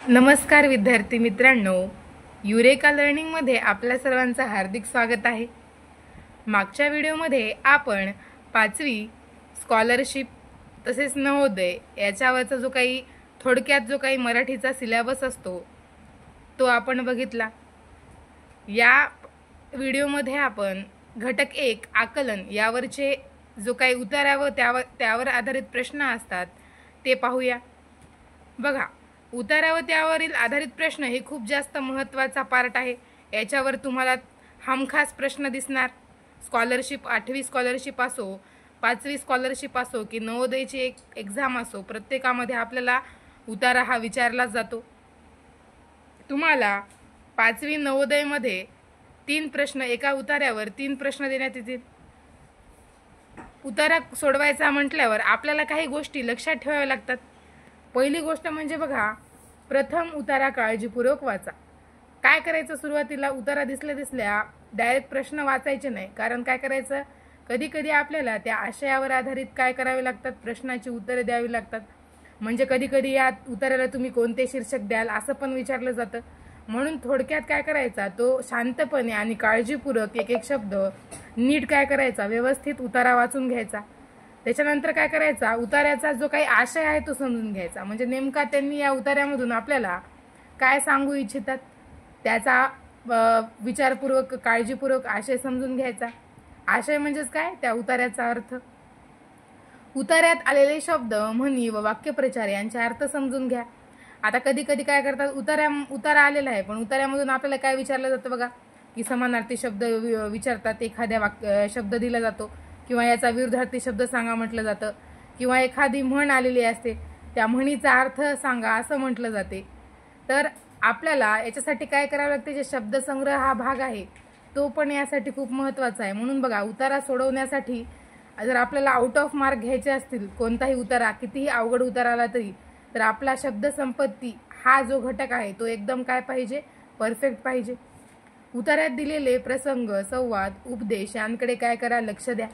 नमस्कार विद्यार्थी मित्रांनो, युरेका लर्निंगमध्ये आपल्या सर्वांचं हार्दिक स्वागत आहे। मागच्या व्हिडिओमध्ये आपण 5वी स्कॉलरशिप तसेच नवोदय याच्यावरचा जो काही मराठीचा सिलेबस असतो तो आपण बघितला। या व्हिडिओमध्ये आपण घटक 1 आकलन यावरचे जो काही उतारा व त्यावर आधारित प्रश्न असतात ते पाहूया। बघा, उतारा व त्यावरील आधारित प्रश्न हे खूप जास्त महत्त्वाचा पार्ट आहे। याच्यावर तुम्हाला हमखास प्रश्न दिसणार। स्कॉलरशिप 8वी स्कॉलरशिप असो, 5वी स्कॉलरशिप असो की नवोदयची एक एक्झाम असो, प्रत्येकामध्ये आपल्याला उतारा हा विचारला जातो। तुम्हाला 5वी नवोदयमध्ये 3 प्रश्न एका उतार्यावर 3 प्रश्न देण्यात येतील। उतारा सोडवायचा म्हटल्यावर आपल्याला काही गोष्टी लक्षात ठेवाव्या लागतात। पहिली गोष्ट म्हणजे बघा, प्रथम उतारा काळजीपूर्वक वाचा। काय करायचं, सुरुवातीला उतारा दिसल्या डायरेक्ट प्रश्न वाचायचे नाही, कारण काय करायचं, कधी कधी आपल्याला त्या आशयावर आधारित काय करावे लागतात, प्रश्नाची उत्तरे द्यावी लागतात। म्हणजे कधी कधी या उतार्याला तुम्ही कोणते शीर्षक द्याल असं पण विचारलं जातं। म्हणून थोडक्यात काय करायचा, तो शांतपणे आणि काळजीपूर्वक एक एक शब्द नीट काय करायचा, व्यवस्थित उतारा वाचून घ्यायचा। त्याच्यानंतर काय करायचा, उतार्याचा जो काही आशय आहे तो समजून घ्यायचा। म्हणजे नेमका त्यांनी या उतार्यामधून आपल्याला काय सांगू इच्छितात त्याचा विचारपूर्वक काळजीपूर्वक आशय समजून घ्यायचा। आशय म्हणजेच काय, त्या उतार्याचा अर्थ। उतार्यात आलेले शब्द, म्हणी व वाक्यप्रचार यांचा अर्थ समजून घ्या। आता कधी कधी काय करतात, उतारा आलेला आहे पण उतार्यामधून आपल्याला काय विचारलं जातं बघा, की समानार्थी शब्द विचारतात, एखाद्या शब्द दिला जातो किंवा याचा विरुद्धार्थी शब्द सांगा म्हटलं जातं, किंवा एखादी म्हण आलेली असते त्या म्हणीचा अर्थ सांगा असं म्हटलं जाते। तर आपल्याला याच्यासाठी काय करावं लागते, जे शब्दसंग्रह हा भाग आहे तो पण यासाठी खूप महत्त्वाचा आहे। म्हणून बघा, उतारा सोडवण्यासाठी जर आपल्याला आउट ऑफ मार्क घ्यायचे असतील, कोणताही उतारा कितीही अवघड उतारा आला तरी, तर आपला शब्दसंपत्ती हा जो घटक आहे तो एकदम काय पाहिजे, परफेक्ट पाहिजे। उतार्यात दिलेले प्रसंग, संवाद, उपदेश यांकडे काय करा, लक्ष द्या।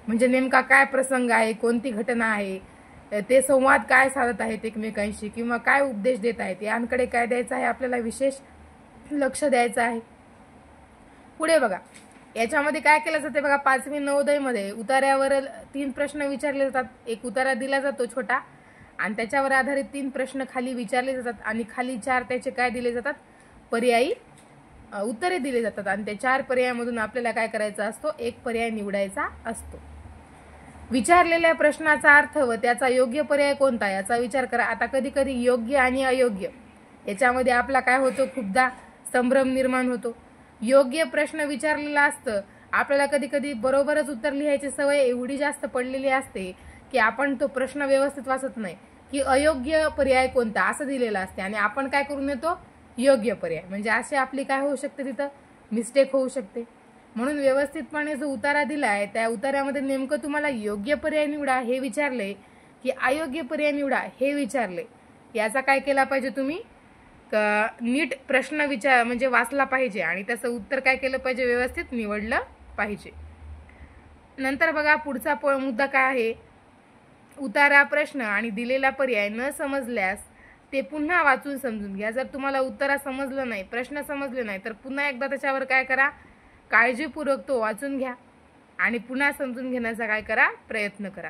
म्हणजे नेमका काय प्रसंग आहे, कोणती घटना आहे, ते संवाद काय साधत आहेत एकमेकांशी, किंवा काय उपदेश देत आहेत यांकडे काय द्यायचं आहे, आपल्याला विशेष लक्ष द्यायचं आहे। पुढे बघा, याच्यामध्ये काय केलं जाते बघा, 5वी नवोदयमध्ये उतार्यावर 3 प्रश्न विचारले जातात। एक उतारा दिला जातो छोटा आणि त्याच्यावर आधारित 3 प्रश्न खाली विचारले जातात आणि खाली 4 त्याचे काय दिले जातात, पर्यायी उत्तरे दिले जातात। आणि त्या 4 पर्यायामधून आपल्याला काय करायचा असतो, एक पर्याय निवडायचा असतो। विचारलेल्या प्रश्नाचा अर्थ व त्याचा योग्य पर्याय कोणता याचा विचार करा। आता कधी कधी योग्य आणि अयोग्य याच्यामध्ये आपला काय होतो, खूपदा संभ्रम निर्माण होतो। योग्य प्रश्न विचारलेला असतं, आपल्याला कधी कधी बरोबरच उत्तर लिहायची सवय एवढी जास्त पडलेली असते की आपण तो प्रश्न व्यवस्थित वाचत नाही, की अयोग्य पर्याय कोणता असं दिलेलं असते आणि आपण काय करून येतो, योग्य पर्याय। म्हणजे असे आपली काय होऊ शकते, तिथं मिस्टेक होऊ शकते। म्हणून व्यवस्थितपणे जो उतारा दिलाय त्या उतार्यामध्ये नेमकं तुम्हाला योग्य पर्याय निवडा हे विचारले की अयोग्य पर्याय निवडा हे विचारले, याचा काय केला पाहिजे, तुम्ही नीट प्रश्न म्हणजे वाचला पाहिजे आणि त्याचं उत्तर काय केलं पाहिजे, व्यवस्थित निवडलं पाहिजे। नंतर बघा, पुढचा मुद्दा काय आहे, उतारा, प्रश्न आणि दिलेला पर्याय न समजल्यास ते पुन्हा वाचून समजून घ्या। जर तुम्हाला उत्तरा समजलं नाही, प्रश्न समजले नाही, तर पुन्हा एकदा त्याच्यावर काय करा, काळजीपूर्वक तो वाचून घ्या आणि पुन्हा समजून घेण्याचा काय करा, प्रयत्न करा।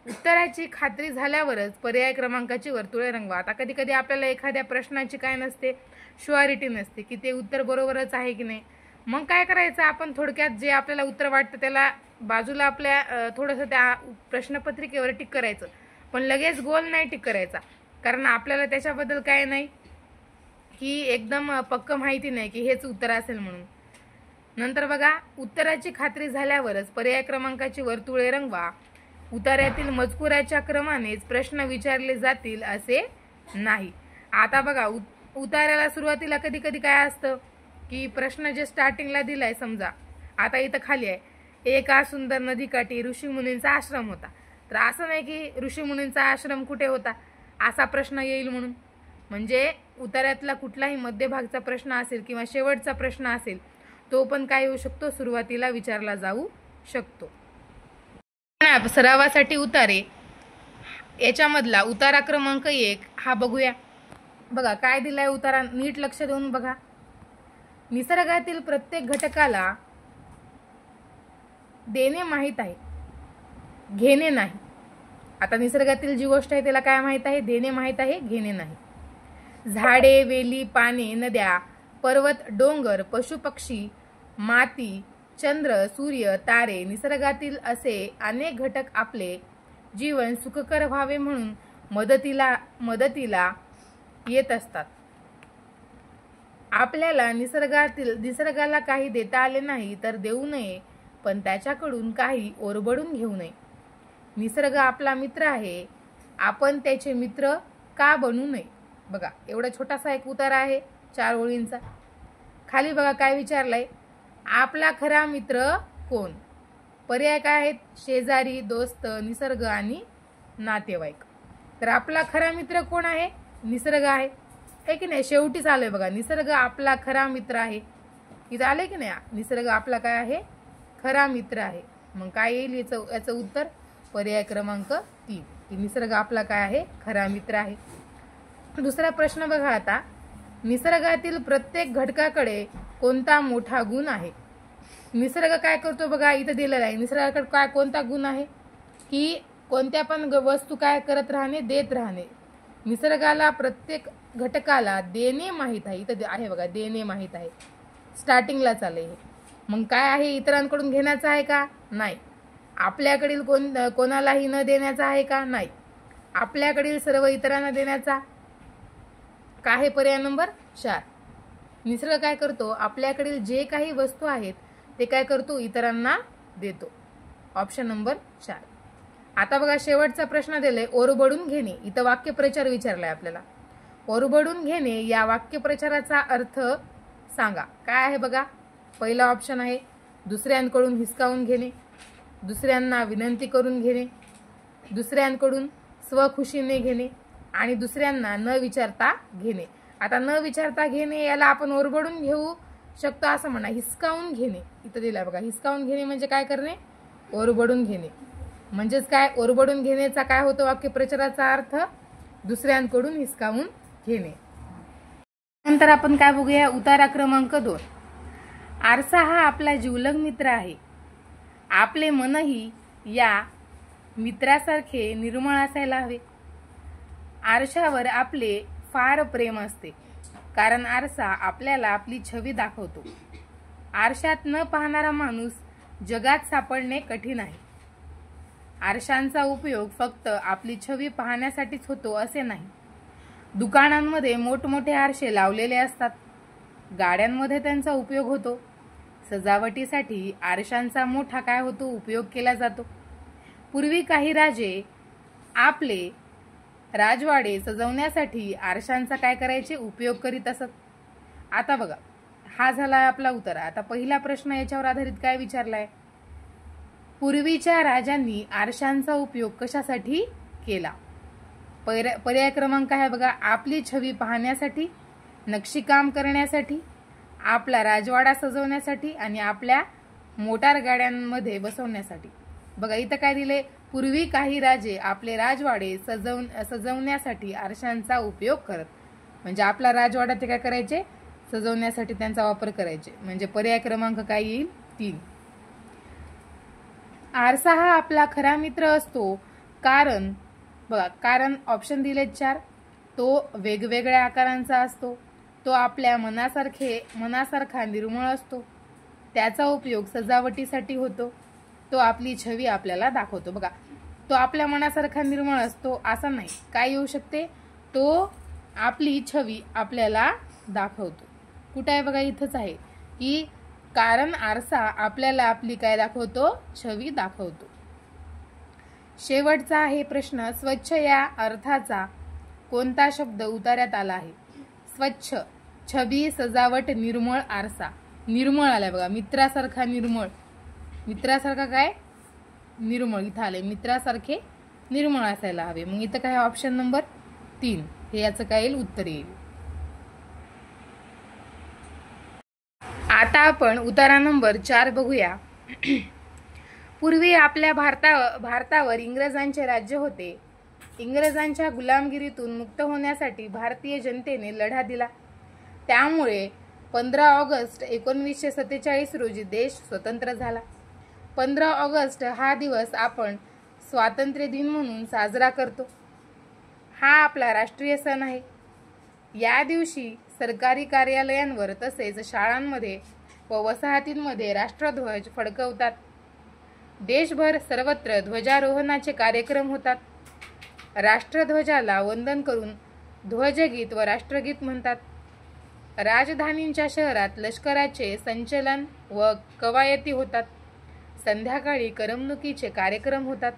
उत्तराची खात्री झाल्यावरच पर्याय क्रमांकाची वर्तुळे रंगवा। आता कधी कधी आपल्याला एखाद्या प्रश्नाची काय नसते, शुअरिटी नसते की ते उत्तर बरोबरच आहे की नाही। मग काय करायचं, आपण थोडक्यात जे आपल्याला उत्तर वाटतं त्याला बाजूला आपल्या थोडंसं त्या प्रश्नपत्रिकेवर टिक करायचं, पण लगेच गोल नाही टिक करायचा, कारण आपल्याला त्याच्याबद्दल काय नाही की एकदम पक्क माहिती नाही की हेच उत्तर असेल म्हणून। नंतर बघा, उत्तराची खात्री झाल्यावरच पर्याय क्रमांकाची वर्तुळे रंगवा। उतार्यातील मजकुराच्या क्रमानेच प्रश्न विचारले जातील असे नाही। आता बघा, उतार्याला सुरुवातीला कधी कधी काय असतं की प्रश्न जे स्टार्टिंगला दिलाय, समजा आता इथं खाली आहे, एका सुंदर नदीकाठी ऋषीमुनींचा आश्रम होता, तर असं नाही की ऋषीमुनींचा आश्रम कुठे होता असा प्रश्न येईल म्हणून। म्हणजे उतार्यातला कुठलाही मध्यभागचा प्रश्न असेल किंवा शेवटचा प्रश्न असेल तो पण काय होऊ शकतो, सुरुवातीला विचारला जाऊ शकतो। सरावासाठी उतारे याच्यामधला उतारा क्रमांक 1 हा बघूया। बघा काय दिलाय उतारा, नीट लक्ष देऊन बघा. निसर्गातील प्रत्येक घटकाला देणे माहीत आहे, घेणे नाही. आता निसर्गातील जी गोष्ट आहे त्याला काय माहीत आहे? देणे माहीत आहे, घेणे नाही. झाडे, वेली, पाने, नद्या, पर्वत, डोंगर, पशुपक्षी, माती, चंद्र, सूर्य, तारे, निसर्गातील असे अनेक घटक आपले जीवन सुखकर व्हावे म्हणून मदतीला येत असतात. आपल्याला निसर्गाला काही देता आले नाही तर देऊ नये, पण त्याच्याकडून काही ओरबडून घेऊ नये. निसर्ग आपला मित्र आहे, आपण त्याचे मित्र का बनू नये. बघा एवढा छोटासा एक उतारा आहे 4 ओळींचा. खाली बघा काय विचारलंय, आपला खरा मित्र कोण. पर्याय काय आहेत? शेजारी, दोस्त, निसर्ग आणि नातेवाईक. तर आपला खरा मित्र कोण आहे? निसर्ग आहे, है की नाही. शेवटीच आलोय बघा, निसर्ग आपला खरा मित्र आहे. इथं आलंय की नाही, निसर्ग आपला काय आहे? खरा मित्र आहे. मग काय येईल याचं उत्तर? पर्याय क्रमांक 3 की निसर्ग आपला काय आहे? खरा मित्र आहे. दुसरा प्रश्न बघा आता, निसर्गातील प्रत्येक घटकाकडे कोणता मोठा गुण आहे. निसर्ग काय करतो बघा, इथं दिलेला आहे. निसर्गाकडे काय कोणता गुण आहे की कोणत्या पण वस्तू काय करत राहणे? देत राहणे. निसर्गाला प्रत्येक घटकाला देणे माहीत आहे. इथं आहे बघा, देणे माहीत आहे. स्टार्टिंगला चालले हे. मग काय आहे? इतरांकडून घेण्याचं आहे का? नाही. आपल्याकडील कोणालाही न देण्याचा आहे का? नाही. आपल्याकडील सर्व इतरांना देण्याचा. काय आहे? पर्याय नंबर 4. निसर्ग काय करतो? आपल्याकडील जे काही वस्तू आहेत ते काय करतो? इतरांना देतो. Option number 4. आता बघा शेवटचा प्रश्न दिलाय, ओरबडून घेणे. इथं वाक्यप्रचार विचारलाय आपल्याला. ओरबडून घेणे या वाक्यप्रचाराचा अर्थ सांगा. काय आहे बघा, पहिला ऑप्शन आहे दुसऱ्यांकडून हिसकावून घेणे, दुसऱ्यांना विनंती करून घेणे, दुसऱ्यांकडून स्वखुशीने घेणे आणि दुसऱ्यांना न विचारता घेणे. आता न विचारता घेणे याला आपण ओरबडून घेऊ शकतो असं म्हणा. हिसकावून घेणे इथं दिला बघा. हिसकावून घेणे म्हणजे काय करणे? ओरबडून घेणे. म्हणजेच काय? ओरबडून घेण्याचा काय होतो वाक्यप्रचाराचा अर्थ? दुसऱ्यांकडून हिसकावून घेणे. नंतर आपण काय बघूया? उतारा क्रमांक 2. आरसा हा आपला जिवलग मित्र आहे. आपले मनही या मित्रासारखे निर्मळ असायला हवे. आरशावर आपले फार प्रेम असते, कारण आरसा आपल्याला आपली छवी दाखवतो. आरशात न पाहणारा माणूस जगात सापडणे कठीण आहे. आरशांचा उपयोग फक्त आपली छवी पाहण्यासाठीच होतो असे नाही. दुकानांमध्ये मोठमोठे आरसे लावलेले असतात. गाड्यांमध्ये त्यांचा उपयोग होतो. सजावटीसाठी आरशांचा मोठा काय होतो? उपयोग केला जातो. पूर्वी काही राजे आपले राजवाडे सजवण्यासाठी आरशांचा काय करायचे? उपयोग करीत असत. आता बघा हा झाला आपला उतारा. आता पहिला प्रश्न याच्यावर आधारित काय विचारलाय? पूर्वीच्या राजांनी आरशांचा उपयोग कशासाठी केला? पर्याय क्रमांक आहे बघा, आपली छवी पाहण्यासाठी, नक्षीकाम करण्यासाठी, आपला राजवाडा सजवण्यासाठी आणि आपल्या मोटार गाड्यांमध्ये बसवण्यासाठी. बघा इथं काय दिले? पूर्वी काही राजे आपले राजवाडे सजवण्यासाठी आरशांचा उपयोग करत. म्हणजे आपला राजवाडा ते काय करायचे? सजवण्यासाठी त्यांचा वापर करायचे. म्हणजे पर्याय क्रमांक काय येईल? 3. आरसा हा आपला खरा मित्र असतो कारण बघा, कारण ऑप्शन दिले 4. तो वेगवेगळ्या आकारांचा असतो. तो आपल्या मनासारखा निर्मळ असतो. त्याचा उपयोग सजावटीसाठी होतो. तो आपली छवी आपल्याला दाखवतो. बघा तो आपल्या मनासारखा निर्मळ असतो असं नाही. काय येऊ शकते? तो आपली छवी आपल्याला दाखवतो. कुठे आहे बघा? इथंच आहे की कारण आरसा आपल्याला आपली काय दाखवतो? छवी दाखवतो. शेवटचा आहे प्रश्न, स्वच्छ या अर्थाचा कोणता शब्द उतार्यात आला आहे? स्वच्छ, छबी, सजावट, निर्मळ, आरसा. निर्मळ आलाय बघा, मित्रासारखा निर्मळ. मित्रासारखा काय? निर्मळ. इथं आले मित्रासारखे निर्मळ असायला हवे. मग इथं काय? ऑप्शन नंबर 3 हे याचं काय येईल? उत्तर येईल. आता आपण उतारा नंबर 4 बघूया. पूर्वी आपल्या भारतावर इंग्रजांचे राज्य होते. इंग्रजांच्या गुलामगिरीतून मुक्त होण्यासाठी भारतीय जनतेने लढा दिला. त्यामुळे 15 ऑगस्ट 1947 रोजी देश स्वतंत्र झाला. 15 ऑगस्ट हा दिवस आपण स्वातंत्र्य दिन म्हणून साजरा करतो. हा आपला राष्ट्रीय सण आहे. या दिवशी सरकारी कार्यालयांवर तसेच शाळांमध्ये व वसाहतींमध्ये राष्ट्रध्वज फडकवतात. देशभर सर्वत्र ध्वजारोहणाचे कार्यक्रम होतात. राष्ट्रध्वजाला वंदन करून ध्वजगीत व राष्ट्रगीत म्हणतात. राजधानींच्या शहरात लष्कराचे संचलन व कवायती होतात. संध्याकाळी करमणुकीचे कार्यक्रम होतात.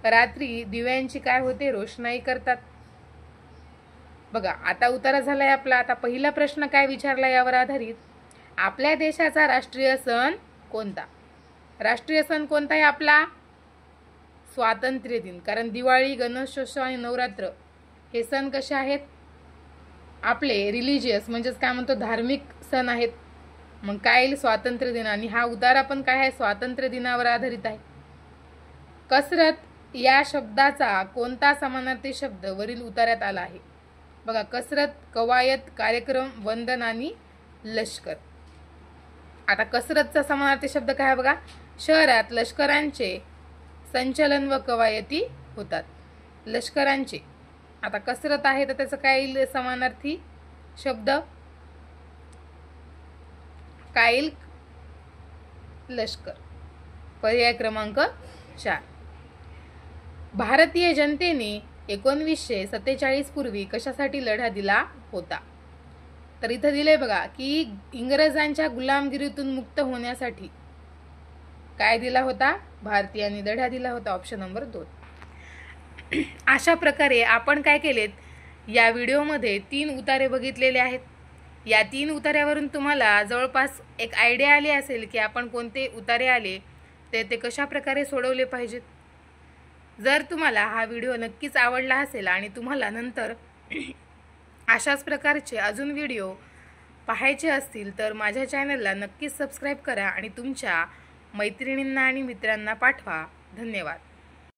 रात्री दिव्यांची काय होते, रोषणाई करतात. बघा, आता उतारा झालाय आपला. आता पहिला प्रश्न काय विचारला यावर आधारित, आपल्या देशाचा राष्ट्रीय सण कोणता? राष्ट्रीय सण कोणता आहे आपला? स्वातंत्र्य दिन. कारण दिवाळी, गणेशोत्सव आणि नवरात्र हे सण कसे आहेत? आपले रिलिजियस म्हणजेच काय म्हणतो, धार्मिक सण आहेत. मग काय येईल? स्वातंत्र्य दिन. आणि हा उतारा पण काय आहे? स्वातंत्र्य दिनावर आधारित आहे. कसरत या शब्दाचा कोणता समानार्थी शब्द वरील उतार्यात आला आहे? बघा, कसरत, कवायत, कार्यक्रम, वंदन आणि लष्कर. आता कसरतचा समानार्थी शब्द काय आहे बघा? शहरात लष्करांचे संचलन व कवायती होतात. लष्करांचे. आता कसरत आहे तर त्याचं काय येईल समानार्थी शब्द? काय येईल? लष्कर. पर्याय क्रमांक 4. भारतीय जनतेने 1947 पूर्वी कशासाठी लढा दिला होता? तर इथं दिलंय बघा की इंग्रजांच्या गुलामगिरीतून मुक्त होण्यासाठी काय दिला होता? भारतीयांनी लढा दिला होता. Option number 2. अशा प्रकारे आपण काय केलेत, या व्हिडिओमध्ये 3 उतारे बघितलेले आहेत. या 3 उतार्यावरून तुम्हाला जवळपास एक आयडिया आली असेल की आपण कोणते उतारे आले ते कशा प्रकारे सोडवले पाहिजेत. जर तुम्हाला हा व्हिडिओ नक्कीच आवडला असेल आणि तुम्हाला नंतर अशाच प्रकारचे अजून व्हिडिओ पाहायचे असतील तर माझ्या चॅनलला नक्कीच सबस्क्राईब करा आणि तुमच्या मैत्रिणींना आणि मित्रांना पाठवा. धन्यवाद.